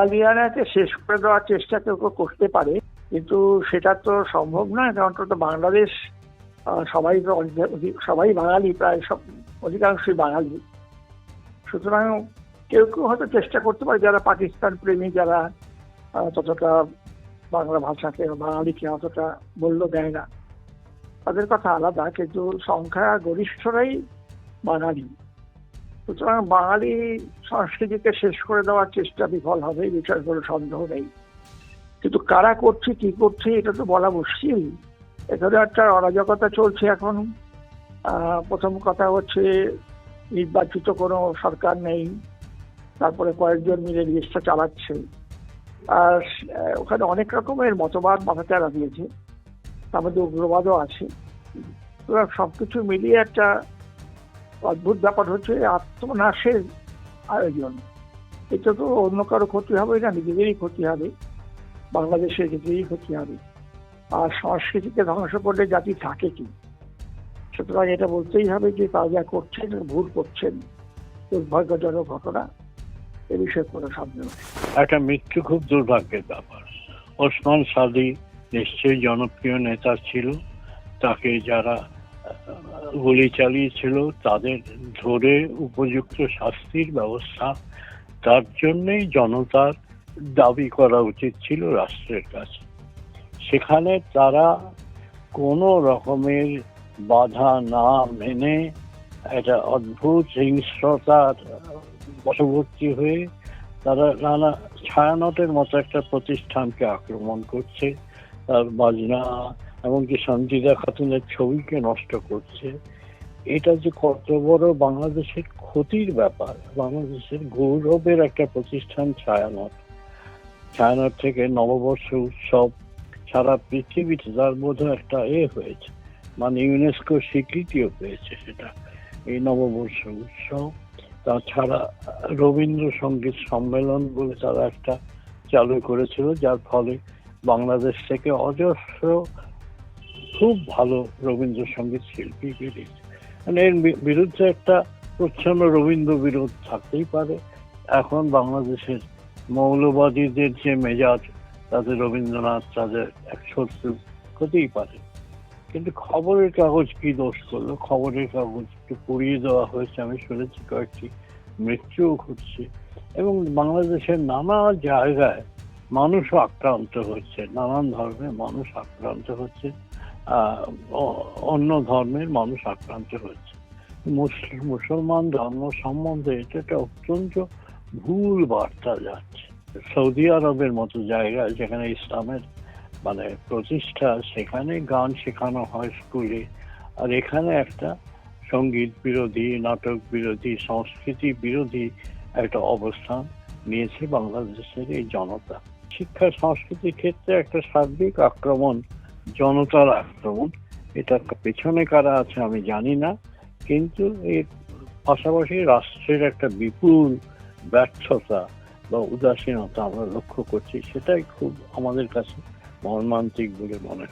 বাঙালিয়ানাকে শেষ করে দেওয়ার চেষ্টা কেউ কেউ করতে পারে, কিন্তু সেটা তো সম্ভব নয়। কারণ তো বাংলাদেশ সবাই তো সবাই বাঙালি, প্রায় সব অধিকাংশই বাঙালি। সুতরাং কেউ কেউ হয়তো চেষ্টা করতে পারে, যারা পাকিস্তান প্রেমী, যারা ততটা বাংলা ভাষাকে বাঙালিকে অতটা মূল্য দেয় না, তাদের কথা আলাদা। কিন্তু সংখ্যা গরিষ্ঠরাই বাঙালি। সুতরাং বাঙালি সংস্কৃতিকে শেষ করে দেওয়ার চেষ্টা বিফল হবে, এই বিষয়ে কোনো সন্দেহ নেই। কিন্তু কারা করছে, কি করছে, এটা তো বলা মুশকিল। এখানে একটা অরাজকতা চলছে এখন। প্রথম কথা হচ্ছে নির্বাচিত কোনো সরকার নেই, তারপরে কয়েকজন মিলে দেশটা চালাচ্ছে। আর ওখানে অনেক রকমের মতবাদ মাথাচাড়া দিয়েছে, তার মধ্যে উগ্রবাদও আছে। সবকিছু মিলিয়ে একটা অদ্ভুত ব্যাপার হচ্ছে আত্মনাশের আয়োজন। এটা তো অন্য কারো ক্ষতি হবে না, নিজেদেরই ক্ষতি হবে, বাংলাদেশের নিজেদেরই ক্ষতি হবে। আর সংস্কৃতিকে ধ্বংস করলে জাতি থাকে কি? সুতরাং এটা বলতেই হবে যে তারা যা করছেন ভুল করছেন, দুর্ভাগ্যজনক ঘটনা, এ বিষয়ে কোনো সন্দেহ নেই। একটা মৃত্যু খুব দুর্ভাগ্যের ব্যাপার। ওসমান সাদি নিশ্চয়ই জনপ্রিয় নেতা ছিল, তাকে যারা গুলি চালিয়েছিল তাদের ধরে উপযুক্ত শাস্তির ব্যবস্থা তার জন্যই জনতার দাবি করা উচিত ছিল রাষ্ট্রের কাছে। সেখানে তারা কোনো রকমের বাধা না মেনে একটা অদ্ভুত হিংস্রতার বশবর্তী হয়ে তারা নানা ছায়ানটের মতো একটা প্রতিষ্ঠানকে আক্রমণ করছে, তার বাজনা এমনকি সঞ্জিদা খাতুনের ছবিকে নষ্ট করছে। এটা যে কত বড় বাংলাদেশের ক্ষতির ব্যাপার। বাংলাদেশের গৌরবের একটা প্রতিষ্ঠান ছায়ানট থেকে নববর্ষ উৎসব সারা পৃথিবীতে তার বোধহয় একটা হয়েছে, মানে ইউনেস্কো স্বীকৃতিও পেয়েছে সেটা, এই নববর্ষ উৎসব। তাছাড়া রবীন্দ্রসঙ্গীত সম্মেলন বলে তারা একটা চালু করেছিল, যার ফলে বাংলাদেশ থেকে অজস্র খুব ভালো রবীন্দ্রসঙ্গীত শিল্পী বেরিয়েছে। মানে এর বিরুদ্ধে একটা প্রচ্ছন্ন রবীন্দ্র বিরোধ থাকতেই পারে। এখন বাংলাদেশের মৌলবাদীদের যে মেজাজ, তাদের রবীন্দ্রনাথ তাদের এক শত্রু হতেই পারে। কিন্তু খবরের কাগজ কি দোষ করলো? খবরের কাগজকে পুড়িয়ে দেওয়া হয়েছে, আমি শুনেছি কয়েকটি মৃত্যুও ঘটছে, এবং বাংলাদেশের নানা জায়গায় মানুষও আক্রান্ত হচ্ছে, নানান ধর্মের মানুষ আক্রান্ত হচ্ছে, অন্য ধর্মের মানুষ আক্রান্ত হচ্ছে। মুসলমান ধর্ম সম্বন্ধে এটা একটা অত্যন্ত ভুল বার্তা যাচ্ছে। সৌদি আরবের মতো জায়গায় যেখানে ইসলামের মানে প্রতিষ্ঠা, সেখানে গান শেখানো হয় স্কুলে, আর এখানে একটা সঙ্গীত বিরোধী, নাটক বিরোধী, সংস্কৃতি বিরোধী একটা অবস্থান নিয়েছে বাংলাদেশের এই জনতা। শিক্ষা সংস্কৃতির ক্ষেত্রে একটা সার্বিক আক্রমণ, জনতার আক্রমণ। এটা পেছনে কারা আছে আমি জানি না, কিন্তু এর পাশাপাশি রাষ্ট্রের একটা বিপুল ব্যর্থতা বা উদাসীনতা আমরা লক্ষ্য করছি। সেটাই খুব আমাদের কাছে মর্মান্তিক বলে মনে হয়।